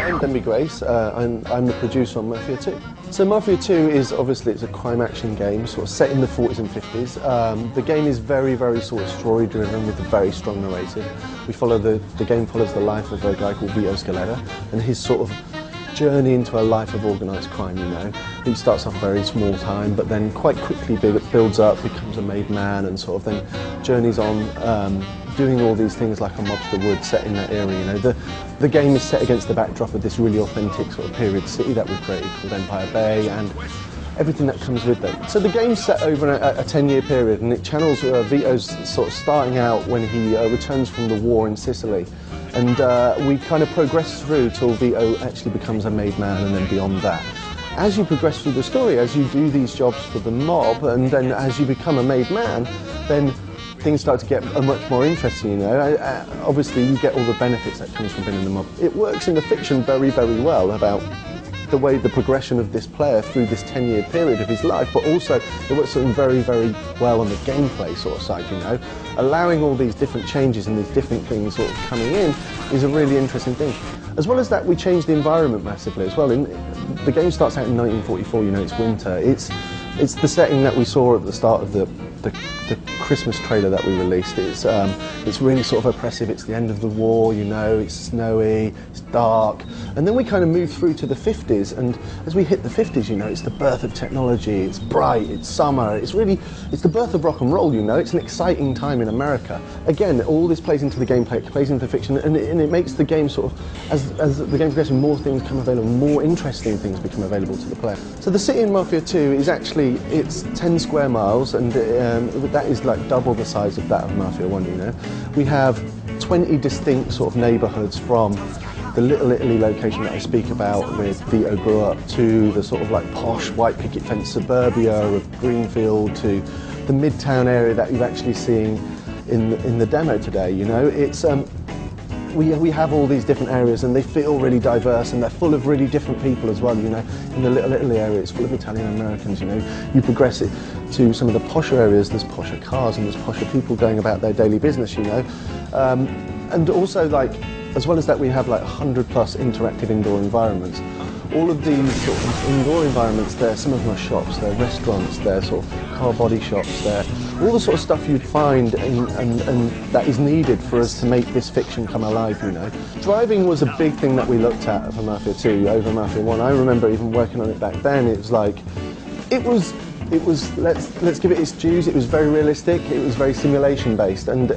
I'm Denby Grace, I'm the producer on Mafia 2. So Mafia 2 is obviously it's a crime action game, sort of set in the 40s and 50s. The game is very, very sort of story driven with a very strong narrative. We follow the game follows the life of a guy called Vito Scaletta and his sort of journey into a life of organised crime, you know. He starts off very small time, but then quite quickly builds up, becomes a made man, and sort of then journeys on doing all these things like a mobster would set in that era, you know. The game is set against the backdrop of this really authentic sort of period city that we've created called Empire Bay and everything that comes with it. So the game's set over a 10-year period and it channels Vito's sort of starting out when he returns from the war in Sicily. And we kind of progress through till Vito actually becomes a made man and then beyond that. As you progress through the story, as you do these jobs for the mob and then as you become a made man, then things start to get much more interesting, you know. Obviously you get all the benefits that comes from being in the mob. It works in the fiction very, very well about the way the progression of this player through this 10-year period of his life, but also it works very, very well on the gameplay sort of side, you know. Allowing all these different changes and these different things sort of coming in is a really interesting thing. As well as that, we changed the environment massively as well. The game starts out in 1944, you know, it's winter. It's the setting that we saw at the start of the Christmas trailer that we released. It's really sort of oppressive. It's the end of the war, you know, it's snowy, it's dark. And then we kind of move through to the 50s, and as we hit the 50s, you know, it's the birth of technology, it's bright, it's summer, it's the birth of rock and roll, you know, it's an exciting time in America. Again, all this plays into the gameplay, it plays into the fiction, and it makes the game sort of, as the game progresses, more things come available, more interesting things become available to the player. So the city in Mafia 2 is actually, it's 10 square miles, and that is like double the size of that of Mafia 1, you know. We have 20 distinct sort of neighbourhoods, from the Little Italy location that I speak about where Vito grew up, to the sort of like posh white picket fence suburbia of Greenfield, to the Midtown area that you're actually seeing in the demo today, you know. It's we have all these different areas and they feel really diverse and they're full of really different people as well, you know. In the Little Italy area it's full of Italian Americans, you know. You progress it to some of the posher areas, there's posher cars and there's posher people going about their daily business, you know. And also, like, as well as that, we have like 100+ interactive indoor environments. All of these sort of indoor environments, some of them are shops, they're restaurants, they're sort of car body shops, they're all the sort of stuff you'd find and that is needed for us to make this fiction come alive, you know. Driving was a big thing that we looked at for Mafia 2 over Mafia 1. I remember even working on it back then. It was like, it was let's give it its dues. It was very realistic, it was very simulation based, and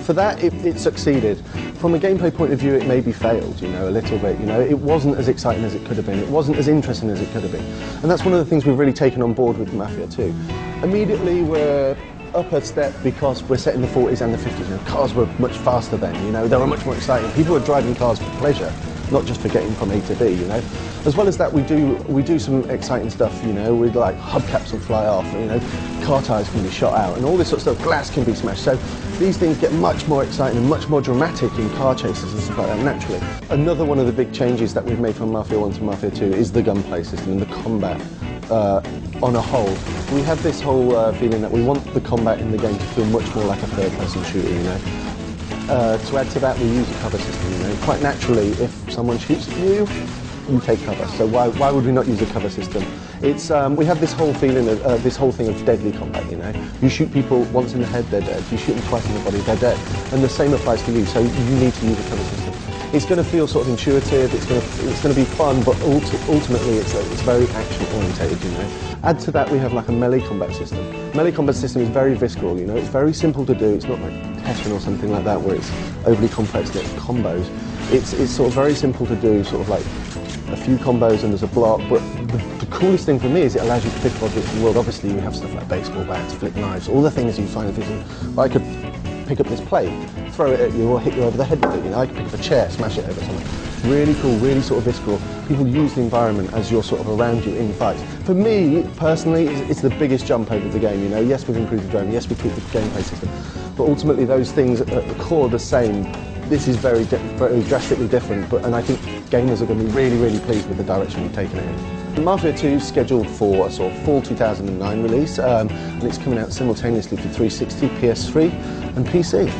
for that it succeeded. From a gameplay point of view, it maybe failed, you know, a little bit, you know. It wasn't as exciting as it could have been, it wasn't as interesting as it could have been. And that's one of the things we've really taken on board with Mafia 2. Immediately we're up a step because we're set in the 40s and the 50s. You know, cars were much faster then, you know, they were much more exciting. People were driving cars for pleasure, not just for getting from A to B, you know. As well as that, we do some exciting stuff, you know, with like hubcaps will fly off, you know, car tyres can be shot out, and all this sort of stuff, glass can be smashed. So these things get much more exciting and much more dramatic in car chases and stuff like that, naturally. Another one of the big changes that we've made from Mafia 1 to Mafia 2 is the gunplay system and the combat on a whole. We have this whole feeling that we want the combat in the game to feel much more like a third-person shooter, you know. To add to that, we use a cover system, you know. Quite naturally, if someone shoots at you, you take cover. So why would we not use a cover system? It's we have this whole feeling of this whole thing of deadly combat, you know. You shoot people once in the head, they're dead. You shoot them twice in the body, they're dead. And the same applies to you. So you need to use a cover system. It's going to feel sort of intuitive. It's going to be fun, but ultimately it's very action orientated, you know. Add to that, we have like a melee combat system. Melee combat system is very visceral, you know. It's very simple to do. It's not like Tekken or something like that where it's overly complex to get combos. It's sort of very simple to do, sort of like a few combos and there's a block, but the coolest thing for me is it allows you to pick up objects in the world. Obviously you have stuff like baseball bats, flip knives, all the things you find in fiction. I could pick up this plate, throw it at you or hit you over the head with it, you know. I could pick up a chair, smash it over something. Really cool, really sort of visceral. People use the environment as you're sort of around you in fights. For me, personally, it's the biggest jump over the game, you know. Yes, we've improved the drone, yes, we keep the gameplay system, but ultimately those things at the core are the same. This is very drastically different, and I think gamers are going to be really, really pleased with the direction we've taken it in. Mafia 2 is scheduled for a sort of fall 2009 release, and it's coming out simultaneously for 360, PS3 and PC.